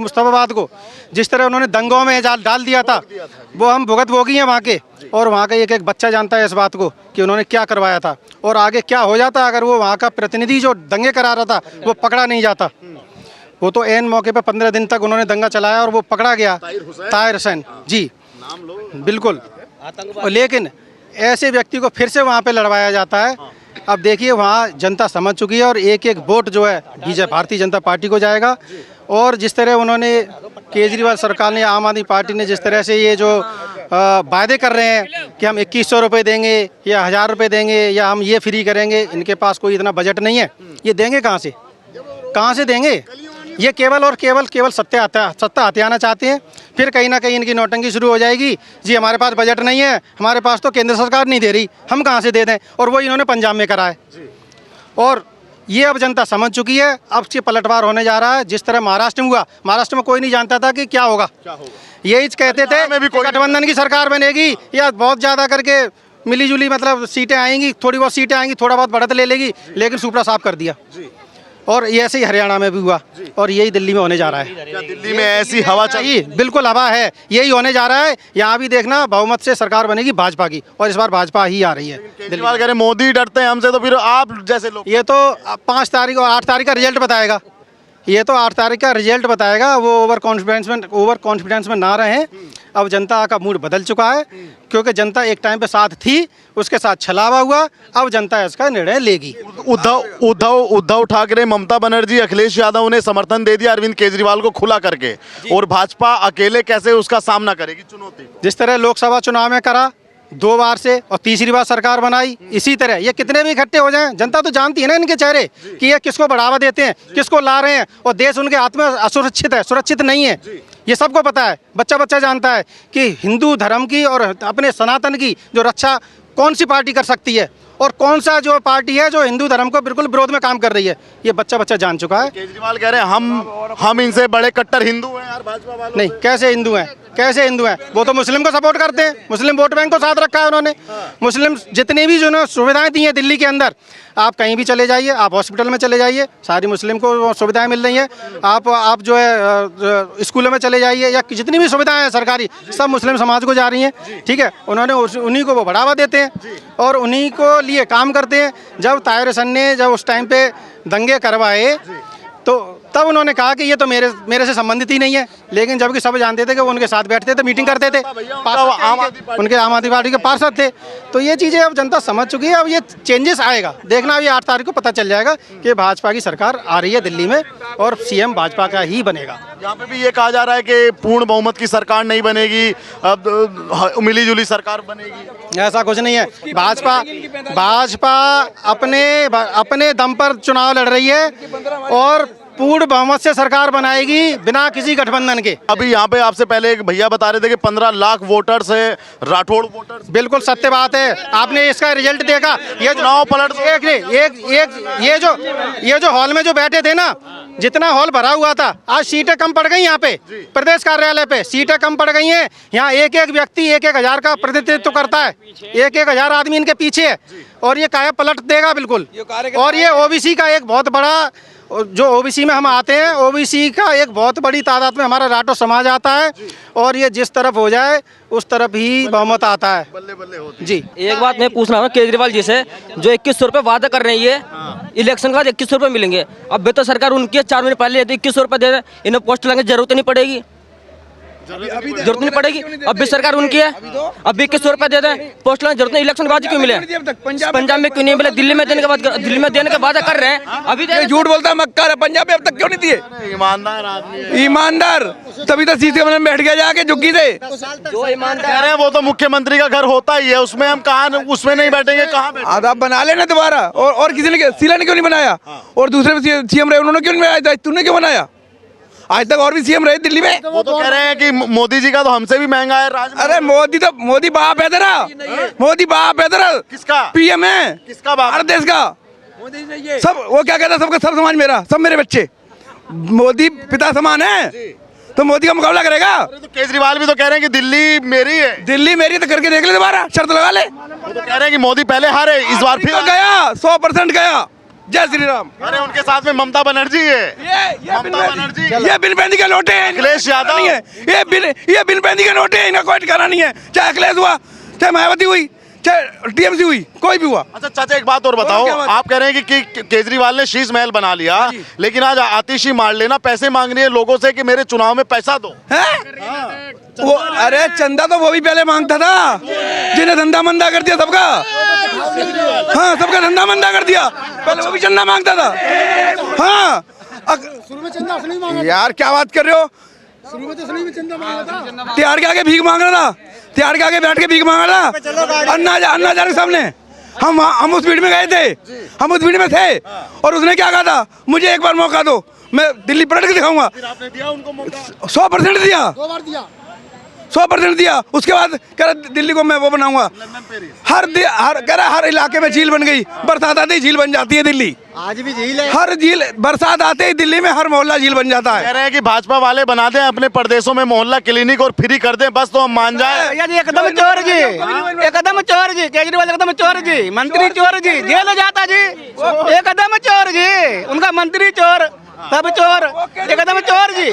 मुस्तफाबाद को जिस तरह उन्होंने दंगों में डाल दिया था, वो हम भुगत भोगी हैं वहाँ के, और वहाँ का एक एक बच्चा जानता है इस बात को कि उन्होंने क्या करवाया था और आगे क्या हो जाता अगर वो वहाँ का प्रतिनिधि जो दंगे करा रहा था वो पकड़ा नहीं जाता। वो तो एन मौके पे 15 दिन तक उन्होंने दंगा चलाया और वो पकड़ा गया, ताहिर हुसैन जी, बिल्कुल। लेकिन ऐसे व्यक्ति को फिर से वहाँ पे लड़वाया जाता है। अब देखिए वहाँ जनता समझ चुकी है और एक एक वोट जो है बीजेपी भारतीय जनता पार्टी को जाएगा। और जिस तरह उन्होंने केजरीवाल सरकार ने, आम आदमी पार्टी ने जिस तरह से ये जो वायदे कर रहे हैं कि हम 2100 रुपये देंगे या 1000 रुपये देंगे या हम ये फ्री करेंगे, इनके पास कोई इतना बजट नहीं है। ये देंगे कहाँ से देंगे? ये केवल और केवल सत्ता हथियाना चाहते हैं। फिर कहीं ना कहीं इनकी नौटंकी शुरू हो जाएगी, जी हमारे पास बजट नहीं है, हमारे पास तो केंद्र सरकार नहीं दे रही, हम कहाँ से दे दें। और वो इन्होंने पंजाब में करा है और ये अब जनता समझ चुकी है। अब ये पलटवार होने जा रहा है। जिस तरह महाराष्ट्र में हुआ, महाराष्ट्र में कोई नहीं जानता था कि क्या होगा। यही कहते थे गठबंधन की सरकार बनेगी या बहुत ज़्यादा करके मिलीजुली मतलब सीटें आएंगी, थोड़ी बहुत सीटें आएंगी, थोड़ा बहुत बढ़त ले लेगी, लेकिन सुपड़ा साफ कर दिया। और ये ऐसे ही हरियाणा में भी हुआ और यही दिल्ली में होने जा रहा है। क्या दिल्ली में ऐसी हवा चाहिए? बिल्कुल हवा है, यही होने जा रहा है। यहाँ भी देखना बहुमत से सरकार बनेगी भाजपा की, और इस बार भाजपा ही आ रही है। केजरीवाल कह रहे मोदी डरते हैं हमसे, तो फिर आप जैसे लोग? ये तो 5 तारीख और 8 तारीख का रिजल्ट बताएगा। ये तो 8 तारीख का रिजल्ट बताएगा। वो ओवर कॉन्फिडेंस में ना रहें। अब जनता का मूड बदल चुका है, क्योंकि जनता एक टाइम पे साथ थी, उसके साथ छलावा हुआ। अब जनता इसका निर्णय लेगी। उद्धव ठाकरे, ममता बनर्जी, अखिलेश यादव ने समर्थन दे दिया अरविंद केजरीवाल को खुला करके, और भाजपा अकेले कैसे उसका सामना करेगी चुनौती को? जिस तरह लोकसभा चुनाव में करा 2 बार से और तीसरी बार सरकार बनाई, इसी तरह ये कितने भी इकट्ठे हो जाएं, जनता तो जानती है ना इनके चेहरे कि ये किसको बढ़ावा देते हैं, किसको ला रहे हैं, और देश उनके हाथ में असुरक्षित है, सुरक्षित नहीं है। ये सबको पता है, बच्चा जानता है कि हिंदू धर्म की और अपने सनातन की जो रक्षा कौन सी पार्टी कर सकती है और कौन सा जो पार्टी है जो हिंदू धर्म को बिल्कुल विरोध में काम कर रही है। ये बच्चा जान चुका है। केजरीवाल कह रहे हैं हम इनसे बड़े कट्टर हिंदू हैं यार, भाजपा वालों। नहीं, कैसे हिंदू हैं? वो तो मुस्लिम को सपोर्ट करते हैं, मुस्लिम वोट बैंक को साथ रखा है उन्होंने। मुस्लिम जितनी भी जो सुविधाएं दी हैं दिल्ली के अंदर, आप कहीं भी चले जाइए, आप हॉस्पिटल में चले जाइए, सारी मुस्लिम को सुविधाएं मिल रही हैं। आप जो है स्कूलों में चले जाइए, या जितनी भी सुविधाएं हैं सरकारी, सब मुस्लिम समाज को जा रही हैं। ठीक है, उन्होंने उन्हीं को वो बढ़ावा देते हैं और उन्हीं को लिए काम करते हैं। जब ताहिर हुसैन ने जब उस टाइम पे दंगे करवाए, तो तब उन्होंने कहा कि ये तो मेरे से संबंधित ही नहीं है, लेकिन जबकि सब जानते थे कि वो उनके साथ बैठते थे, मीटिंग करते थे, उनके आम आदमी पार्टी के पार्षद थे। तो ये चीज़ें अब जनता समझ चुकी है। अब ये चेंजेस आएगा, देखना अभी 8 तारीख को पता चल जाएगा कि भाजपा की सरकार आ रही है दिल्ली में और सीएम भाजपा का ही बनेगा। यहाँ पे भी ये कहा जा रहा है कि पूर्ण बहुमत की सरकार नहीं बनेगी, अब मिलीजुली सरकार बनेगी। ऐसा कुछ नहीं है। भाजपा अपने दम पर चुनाव लड़ रही है और पूर्ण बहुमत से सरकार बनाएगी बिना किसी गठबंधन के। अभी यहाँ पे आपसे पहले एक भैया बता रहे थे कि 15 लाख वोटर्स है, राठौड़ वोटर्स। बिल्कुल सत्य बात है। आपने इसका रिजल्ट देखा, ये चुनाव पलट ये जो हॉल में जो बैठे थे ना, जितना हॉल भरा हुआ था, आज सीटें कम पड़ गई। यहाँ पे प्रदेश कार्यालय पे सीटें कम पड़ गई हैं। यहाँ एक व्यक्ति 1,000 का प्रतिनिधित्व करता है, 1,000 आदमी इनके पीछे है, और ये काया पलट देगा बिल्कुल। और ये ओबीसी का एक बहुत बड़ा, जो ओबीसी में हम आते हैं, ओबीसी का एक बहुत बड़ी तादाद में हमारा राठौर समाज आता है, और ये जिस तरफ हो जाए उस तरफ ही बहुमत आता है। बल्ले होती जी। एक बात मैं पूछना है केजरीवाल जी से, जो 2100 रुपये वादा कर रही है, इलेक्शन के बाद 2100 रुपये मिलेंगे। अब भी तो सरकार उनकी है, 4 महीने पहले 2100 रुपये दे रहे, इन्हें पोस्ट लगाने की जरूरत नहीं पड़ेगी, जरूरत नहीं पड़ेगी। अब भी सरकार उनकी है, अब भी 2100 रुपये दे दें, पोस्ट लगाने जरूरत नहीं। इलेक्शन के बाद क्यों मिले? पंजाब में क्यों नहीं मिले? दिल्ली में देने के बाद कर रहे हैं। अभी झूठ बोलता है, मक्कार है। पंजाब में अब तक क्यों नहीं दिए? ईमानदार आदमी, ईमानदार, तभी तो सीसी कमरे में बैठ गया जाके झुग्गी से। जो ईमानदार कह रहे हैं वो तो मुख्यमंत्री का घर होता ही है, उसमें हम कहाँ, उसमें नहीं बैठेंगे, कहाँ बैठेंगे? आप बना लेना दोबारा। और किसी ने, शीला ने क्यों नहीं बनाया? और दूसरे सीएम रहे, उन्होंने क्यों नहीं बनाया? तूने क्यों बनाया? आज तक और भी सीएम रहे दिल्ली में। वो तो कह रहे हैं कि मोदी जी का तो हमसे भी महंगा है राज। अरे मोदी बाप है तेरा, मोदी बाप है तेरा। किसका? पीएम है। किसका बाप? भारत देश का। सब वो क्या कहता है, सबका सब समाज मेरा, सब मेरे बच्चे। मोदी पिता समान है, तो मोदी का मुकाबला करेगा। तो केजरीवाल भी तो कह रहे हैं कि दिल्ली मेरी है। दिल्ली मेरी तो करके देख ले, दोबारा शर्त लगा ले। वो तो कह रहे हैं कि मोदी पहले हारे, इस बार फिर गया 100% गया। जय श्री राम। अरे उनके साथ में ममता बनर्जी है। ममता बनर्जी, ये बिन पैंती के नोटे हैं, अखिलेश यादव नहीं है। ये बिन पैंती के नोटे हैं, इन्हें कोई ठिकाना नहीं है। चाहे अखिलेश हुआ, चाहे मायावती हुई, चाहे टीएमसी हुई, कोई भी हुआ। अच्छा चाचा एक बात और बताओ, क्या बात? आप कह रहे हैं कि केजरीवाल ने शीश महल बना लिया, लेकिन आज आतिशी मार लेना पैसे मांग रही है लोगों से कि मेरे चुनाव में पैसा दो। हैं? वो अरे चंदा तो वो भी पहले मांगता था, जिन्हें धंधा मंदा कर दिया सबका। हाँ, सबका धंधा मंदा कर दिया, पहले वो भी चंदा मांगता था। हाँ शुरू में चंदा असली मांगा यार क्या बात कर रहे हो? शुरू में तो असली में चंदा मांगा था। तिहाड़ के आगे भीख मांग रहा था, तिहाड़ के आगे बैठ के भीख मांग रहा था अन्ना हजारे के सामने। हम उस भीड़ में गए थे, हम उस भीड़ में थे, और उसने क्या कहा था, मुझे एक बार मौका दो, मैं दिल्ली पलट के दिखाऊंगा। आपने दिया उनको मौका? 100% दिया, 2 बार दिया, 100% दिया। उसके बाद कह रहा दिल्ली को मैं वो बनाऊंगा। कह रहा हर इलाके में झील बन गई, बरसात आते ही झील बन जाती है दिल्ली। आज भी झील है। हर झील बरसात आते ही दिल्ली में हर मोहल्ला झील बन जाता कह है। रहे हैं कि भाजपा वाले बना दें अपने प्रदेशों में मोहल्ला क्लिनिक और फ्री कर दें, बस तो हम मान जाए। यार एकदम चोर जी, एकदम चोर जी, केजरीवाल एकदम चोर जी, मंत्री चोर जी, जेल जाता जी, एकदम चोर जी, उनका मंत्री चोर, सब चोर, एकदम चोर जी।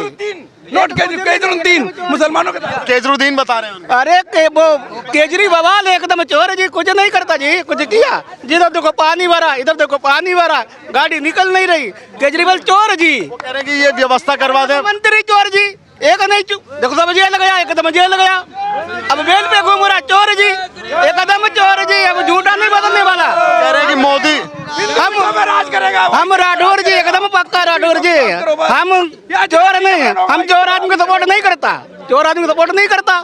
नोट केजरीवाल मुसलमानों के साथ। केजरीवाल बता रहे हैं। अरे वो केजरीवाल एकदम चोर जी, कुछ नहीं करता जी, कुछ किया, जिधर देखो पानी भरा, इधर देखो पानी भरा, गाड़ी निकल नहीं रही, केजरीवाल चोर जी। वो कह रहे हैं कि ये व्यवस्था करवा दें। मंत्री चोर जी, एक नहीं देखो सब जेल गया, एकदम जेल गया, अब बेल पे घूम रहा चोर जी, एकदम चोर जी, अब झूठा नहीं बदलने वाला। कह रहे हैं कि मोदी हम राज करेगा। हम राठौर जी, एकदम पक्का राठौर जी, हम चोर नहीं, हम चोर आदमी को सपोर्ट नहीं करता, चोर आदमी को सपोर्ट नहीं करता,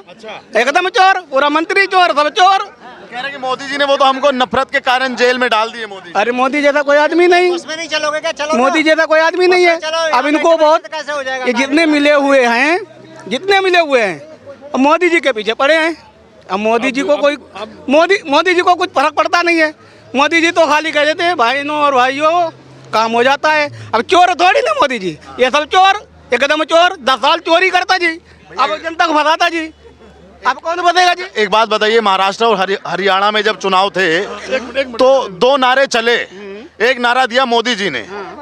एकदम चोर, पूरा मंत्री चोर, सब चोर। कह रहे हैं कि मोदी जी ने वो तो हमको नफरत के कारण जेल में डाल दिए मोदी। अरे मोदी जैसा कोई आदमी नहीं, उसमें नहीं चलोगे क्या? चलो मोदी जैसा कोई आदमी नहीं है। अब इनको बहुत, कैसे हो जाएगा? ये जितने मिले हुए हैं, जितने मिले हुए हैं, अब मोदी जी के पीछे पड़े हैं। अब मोदी जी को कोई, मोदी जी को कुछ फर्क पड़ता नहीं है। मोदी जी तो खाली कह देते हैं भाइयों और भाइयों काम हो जाता है। अब चोर थोड़ी ना मोदी जी, ये सब चोर, एकदम चोर, 10 साल चोरी करता जी, अब जनता को फंसाता जी, अब कौन बताएगा जी? एक बात बताइए, महाराष्ट्र और हरियाणा में जब चुनाव थे तो 2 नारे चले। एक नारा दिया मोदी जी ने,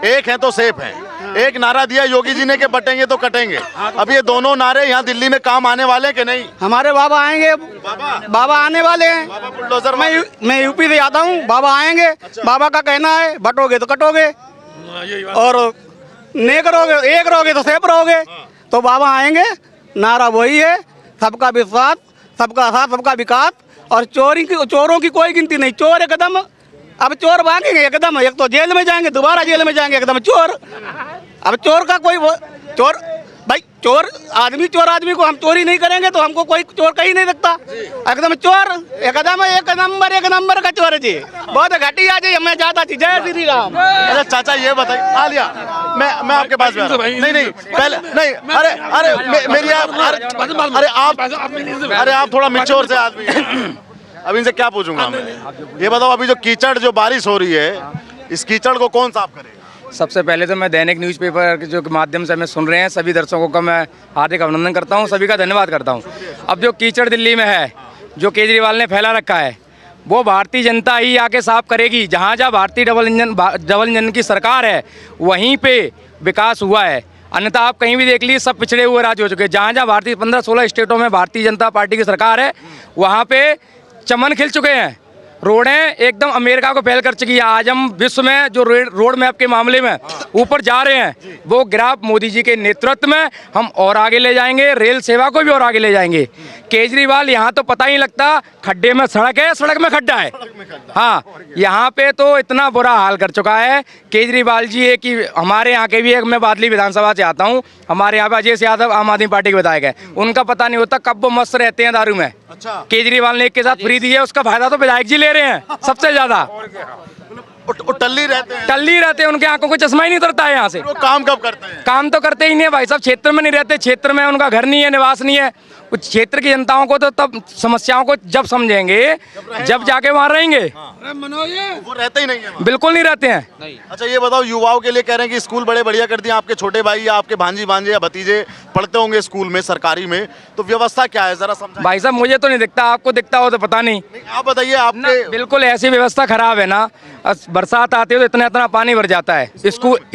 एक है तो सेफ है, एक नारा दिया योगी जी ने कि बटेंगे तो कटेंगे। अब ये दोनों नारे यहाँ दिल्ली में काम आने वाले हैं कि नहीं? हमारे बाबा आएंगे, बाबा आने वाले हैं। बुलडोजर मैं यूपी से आता हूँ, बाबा आएंगे, बाबा का कहना है बटोगे तो कटोगे, और नहीं करोगे, एक रहोगे तो सेफ रहोगे। तो बाबा आएंगे, नारा वही है, सबका विश्वास, सबका साथ, सबका विकास, और चोरों की कोई गिनती नहीं। चोर एकदम, अब चोर भागेंगे एकदम, एक तो जेल में जाएंगे, दोबारा जेल में जाएंगे, एकदम चोर। अब चोर का कोई चोर, भाई चोर आदमी को हम चोरी नहीं करेंगे तो हमको कोई चोर कहीं नहीं सकता। एकदम चोर, एकदम एक नंबर का चोर जी, बहुत घटिया जी। मैं जाता थी, जय श्री राम। अरे चाचा ये बताइए, आ लिया, मैं आपके पास में आ रहा हूं। नहीं पहले नहीं, अरे मेरी अरे आप थोड़ा मिच्योर से आदमी हैं। अब इनसे क्या पूछूंगा मैं, ये बताओ अभी जो कीचड़, जो बारिश हो रही है, इस कीचड़ को कौन साफ करेगा? सबसे पहले तो मैं दैनिक न्यूज़पेपर के जो माध्यम से हमें सुन रहे हैं सभी दर्शकों का मैं हार्दिक अभिनंदन करता हूं, सभी का धन्यवाद करता हूं। अब जो कीचड़ दिल्ली में है, जो केजरीवाल ने फैला रखा है, वो भारतीय जनता ही आके साफ करेगी। जहां जहां भारतीय डबल इंजन की सरकार है, वहीं पे विकास हुआ है। अन्यथा आप कहीं भी देख लीजिए, सब पिछड़े हुए राज्य हो चुके हैं। जहाँ जहाँ 15-16 स्टेटों में भारतीय जनता पार्टी की सरकार है, वहाँ पे चमन खिल चुके हैं। रोडें एकदम अमेरिका को पहल कर चुकी है। आज हम विश्व में जो रोड मैप के मामले में ऊपर जा रहे हैं, वो ग्राफ मोदी जी के नेतृत्व में हम और आगे ले जाएंगे, रेल सेवा को भी और आगे ले जाएंगे। केजरीवाल यहाँ तो पता ही लगता, खड्डे में सड़क है, सड़क में खड्डा है। हाँ, यहाँ पे तो इतना बुरा हाल कर चुका है केजरीवाल जी है कि हमारे यहाँ के भी एक, मैं बादली विधानसभा से आता हूँ, हमारे यहाँ पे अजय यादव आम आदमी पार्टी के विधायक है, उनका पता नहीं होता कब वो मस्त रहते हैं दारू में। केजरीवाल ने एक के साथ फ्री दी है, उसका फायदा तो विधायक जी ले रहे हैं सबसे ज्यादा। टल्ली रहते हैं, उनके आंखों को चश्मा ही नहीं उतरता है यहाँ से। वो काम कब करते हैं? काम तो करते ही नहीं है भाई साहब, क्षेत्र में नहीं रहते, क्षेत्र में उनका घर नहीं है, निवास नहीं है। उस क्षेत्र की जनताओं को तो तब समस्याओं को जब समझेंगे, जब जाके वहाँ रहेंगे। वो रहते ही नहीं है, बिल्कुल नहीं रहते हैं। अच्छा ये बताओ, युवाओं के लिए कह रहे हैं कि स्कूल बड़े बढ़िया कर दिए, आपके छोटे भाई या आपके भांजी भांजे या भतीजे पढ़ते होंगे स्कूल में, सरकारी में, तो व्यवस्था क्या है जरा समझाइए। भाई साहब मुझे तो नहीं दिखता, आपको दिखता हो तो पता नहीं। आप बताइए। आपके बिल्कुल ऐसी व्यवस्था खराब है ना, बरसात आती है तो इतना इतना पानी भर जाता है।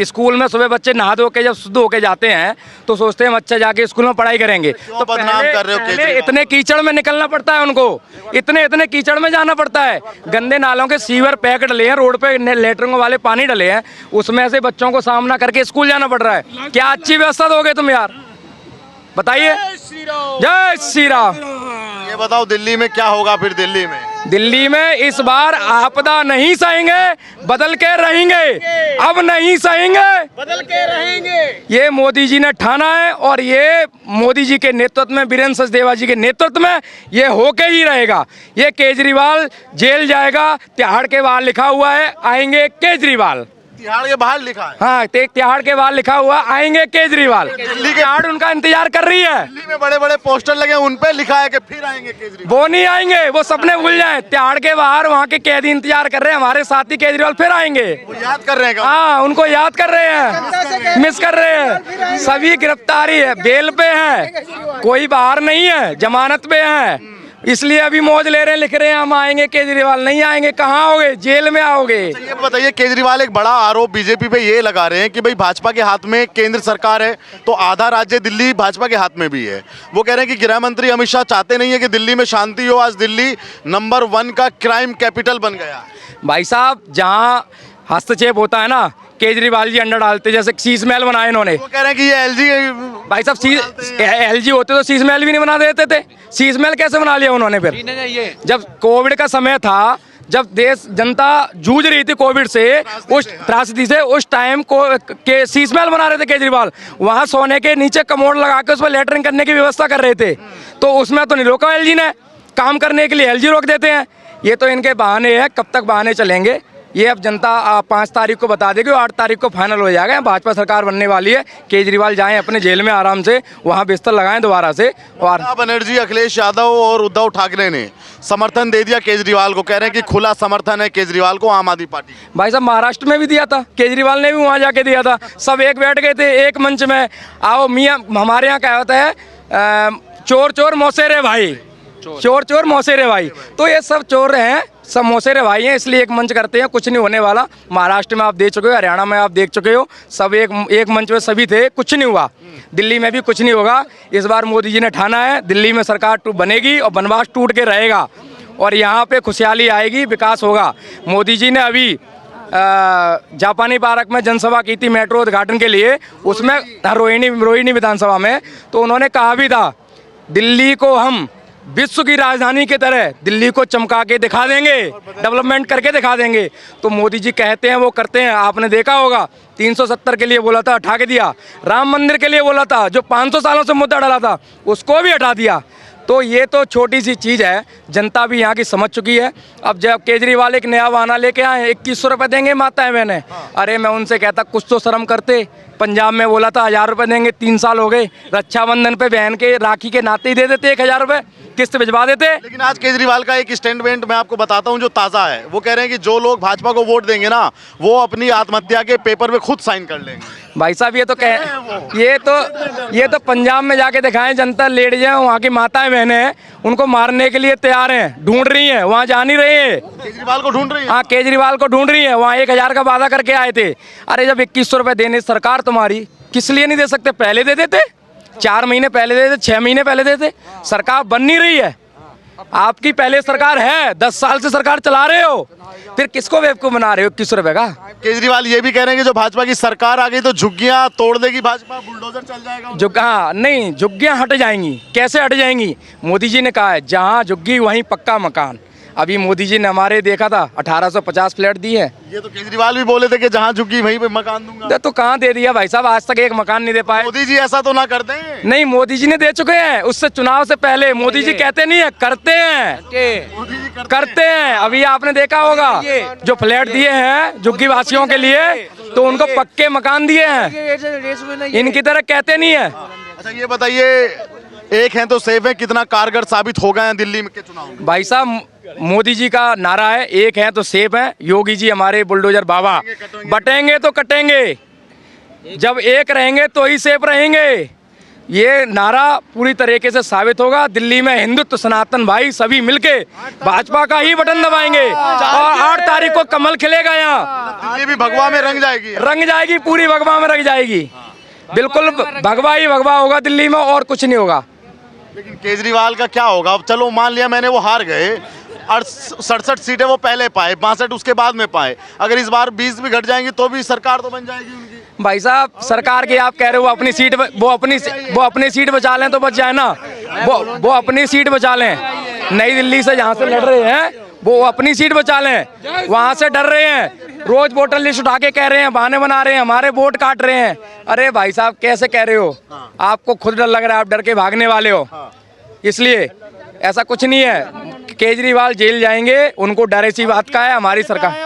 स्कूल में सुबह बच्चे नहा धो के जब शुद्ध होके जाते हैं तो सोचते हैं अच्छा जाके स्कूल में पढ़ाई करेंगे, तो बदनाम कर रहे हो पहले केजरीवाल? इतने कीचड़ में निकलना पड़ता है उनको, इतने कीचड़ में जाना पड़ता है। गंदे नालों के सीवर पैक डले हैं, रोड पे लेटरिंगों वाले पानी डले हैं, उसमें से बच्चों को सामना करके स्कूल जाना पड़ रहा है। क्या अच्छी व्यवस्था दोगे तुम यार, बताइए। जय श्री राम। ये बताओ दिल्ली में क्या होगा फिर? दिल्ली में इस बार आपदा नहीं सहेंगे, बदल के रहेंगे। अब नहीं सहेंगे, बदल के रहेंगे। ये मोदी जी ने ठाना है और ये मोदी जी के नेतृत्व में, वीरेंद्र सचदेवा जी के नेतृत्व में ये होके ही रहेगा। ये केजरीवाल जेल जाएगा, तिहाड़ के बाहर लिखा हुआ है, आएंगे केजरीवाल। तिहाड़ के बाहर लिखा है? हाँ, तिहाड़ के बाहर लिखा हुआ, आएंगे केजरीवाल। दिल्ली के तिहाड़ उनका इंतजार कर रही है। दिल्ली में बड़े बड़े पोस्टर लगे, उन पे लिखा है कि फिर आएंगे केजरीवाल। वो नहीं आएंगे, वो सपने भूल जाए। तिहाड़ के बाहर वहाँ के कैदी इंतजार कर रहे हैं, हमारे साथी केजरीवाल फिर आएंगे। वो याद कर रहे हैं? हाँ, उनको याद कर रहे हैं, मिस कर रहे हैं। सभी गिरफ्तारी है, बेल पे है, कोई बाहर नहीं है, जमानत पे है, इसलिए अभी मौज ले रहे हैं, लिख रहे हैं हम आएंगे केजरीवाल। नहीं आएंगे, कहाँ आओगे? जेल में आओगे। ये बताइए, केजरीवाल एक बड़ा आरोप बीजेपी पे ये लगा रहे हैं कि भाई भाजपा के हाथ में केंद्र सरकार है तो आधा राज्य दिल्ली भाजपा के हाथ में भी है। वो कह रहे हैं कि गृह मंत्री अमित शाह चाहते नहीं है कि दिल्ली में शांति हो। आज दिल्ली नंबर 1 का क्राइम कैपिटल बन गया। भाई साहब, जहाँ हस्तक्षेप होता है ना, केजरीवाल जी अंडर डालते, जैसे शीश महल बनाए इन्होंने। वो कह रहे हैं कि ये एलजी, भाई साहब एलजी होते तो शीश महल भी नहीं बना देते थे। शीश महल कैसे बना लिया उन्होंने फिर? जब कोविड का समय था, जब देश जनता जूझ रही थी कोविड से, उस त्रासदी से, उस टाइम को के शीश महल बना रहे थे केजरीवाल। वहाँ सोने के नीचे कमोड लगा के उस पर लेटरिंग करने की व्यवस्था कर रहे थे, तो उसमें तो नहीं रोका एलजी ने। काम करने के लिए एलजी रोक देते हैं। ये तो इनके बहाने हैं, कब तक बहाने चलेंगे? ये अब जनता 5 तारीख को बता देगी, 8 तारीख को फाइनल हो जाएगा। भाजपा सरकार बनने वाली है। केजरीवाल जाएं अपने जेल में आराम से, वहाँ बिस्तर लगाएं दोबारा से। और ममता बनर्जी, अखिलेश यादव और उद्धव ठाकरे ने समर्थन दे दिया केजरीवाल को। कह रहे हैं कि खुला समर्थन है केजरीवाल को आम आदमी पार्टी। भाई साहब, महाराष्ट्र में भी दिया था, केजरीवाल ने भी वहाँ जाके दिया था। सब एक बैठ गए थे एक मंच में। आओ मियाँ, हमारे यहाँ क्या होता है, चोर चोर मौसेरे भाई, चोर चोर मौसेरे भाई। तो ये सब चोर हैं, सब मौसेरे भाई हैं, इसलिए एक मंच करते हैं। कुछ नहीं होने वाला। महाराष्ट्र में आप देख चुके हो, हरियाणा में आप देख चुके हो, सब एक मंच में सभी थे, कुछ नहीं हुआ। दिल्ली में भी कुछ नहीं होगा। इस बार मोदी जी ने ठाना है, दिल्ली में सरकार बनेगी और बनवास टूट के रहेगा और यहाँ पे खुशहाली आएगी, विकास होगा। मोदी जी ने अभी जापानी पार्क में जनसभा की थी मेट्रो उद्घाटन के लिए, उसमें रोहिणी विधानसभा में, तो उन्होंने कहा भी था दिल्ली को हम विश्व की राजधानी की तरह दिल्ली को चमका के दिखा देंगे, डेवलपमेंट करके दिखा देंगे। तो मोदी जी कहते हैं वो करते हैं। आपने देखा होगा 370 के लिए बोला था, हटा के दिया। राम मंदिर के लिए बोला था, जो 500 सालों से मुद्दा डाला था, उसको भी हटा दिया। तो ये तो छोटी सी चीज़ है, जनता भी यहाँ की समझ चुकी है। अब जब केजरीवाल एक नया बहाना लेके आए, 2100 रुपये देंगे माताएं बहनें। अरे मैं उनसे कहता कुछ तो शर्म करते। पंजाब में बोला था 1000 रुपये देंगे, 3 साल हो गए। रक्षाबंधन पे बहन के राखी के नाते ही दे देते 1000 रुपये, किस्त भिजवा देते। लेकिन आज केजरीवाल का एक स्टेटमेंट मैं आपको बताता हूं जो ताज़ा है। वो कह रहे हैं कि जो लोग भाजपा को वोट देंगे ना, वो अपनी आत्महत्या के पेपर पे खुद साइन कर लेंगे। भाई साहब, ये तो पंजाब में जाके दिखाएं, जनता लेडीज हैं, वहाँ की माताएं बहनें हैं, उनको मारने के लिए तैयार हैं, ढूंढ रही हैं, वहाँ जा नहीं रही है। केजरीवाल को ढूंढ रही है? हाँ, केजरीवाल को ढूंढ रही है। वहाँ 1000 का वादा करके आए थे। अरे जब 2100 रुपये देने सरकार तुम्हारी, किस लिए नहीं दे सकते? पहले दे देते, 4 महीने पहले दे देते, 6 महीने पहले दे देते। सरकार बन नहीं रही है आपकी, पहले सरकार है, 10 साल से सरकार चला रहे हो, फिर किसको बेवकूफ बना रहे हो 21 रुपए का? केजरीवाल ये भी कह रहे हैं कि जो भाजपा की सरकार आ गई तो झुग्गियां तोड़ देगी भाजपा, बुलडोजर चल जाएगा। हाँ, नहीं, झुग्गियां हट जाएंगी। कैसे हट जाएंगी? मोदी जी ने कहा है जहाँ झुग्गी वहीं पक्का मकान। अभी मोदी जी ने हमारे देखा था 1850 फ्लैट दी है। ये तो केजरीवाल भी बोले थे कि जहाँ झुग्गी वहीं पे मकान दूंगा। तो कहाँ दे दिया भाई साहब? आज तक एक मकान नहीं दे पाए। मोदी जी ऐसा तो ना कर दें। नहीं, मोदी जी ने दे चुके हैं, उससे चुनाव से पहले। मोदी जी कहते नहीं है, करते हैं, करते हैं। अभी आपने देखा होगा जो फ्लैट दिए हैं झुग्गी वासियों के लिए, तो उनको पक्के मकान दिए हैं। इनकी तरह कहते नहीं है। अच्छा ये बताइए, एक है तो सेफ है, कितना कारगर साबित हो गए हैं दिल्ली के चुनाव में? भाई साहब, मोदी जी का नारा है एक है तो सेफ है। योगी जी हमारे बुलडोजर बाबा, बटेंगे तो कटेंगे। जब एक रहेंगे तो ही सेफ रहेंगे। ये नारा पूरी तरीके से साबित होगा। दिल्ली में हिंदुत्व सनातन भाई सभी मिलके भाजपा का ही बटन दबाएंगे और 8 तारीख को कमल खिलेगा यहाँ। दिल्ली भी भगवा में रंग जाएगी, पूरी भगवा में रंग जाएगी। बिल्कुल भगवा ही भगवा होगा दिल्ली में, और कुछ नहीं होगा। लेकिन केजरीवाल का क्या होगा? अब चलो मान लिया मैंने वो हार गए, 67 सीटें वो पहले पाए, 62 उसके बाद में पाए, अगर इस बार 20 भी घट जाएंगी तो भी सरकार तो बन जाएगी उनकी। भाई साहब सरकार की आप कह रहे हो अपनी सीट, वो अपनी सीट बचा लें तो बच जाए ना। वो अपनी सीट बचा लें, नई दिल्ली से जहाँ से लड़ रहे हैं वो अपनी सीट बचा लें। वहाँ से डर रहे हैं, रोज वोटर लिस्ट उठा के कह रहे हैं, बहाने बना रहे हैं, हमारे वोट काट रहे हैं। अरे भाई साहब कैसे कह रहे हो? आपको खुद डर लग रहा है, आप डर के भागने वाले हो। इसलिए ऐसा कुछ नहीं है, केजरीवाल जेल जाएंगे, उनको डर इसी बात का है। हमारी सरकार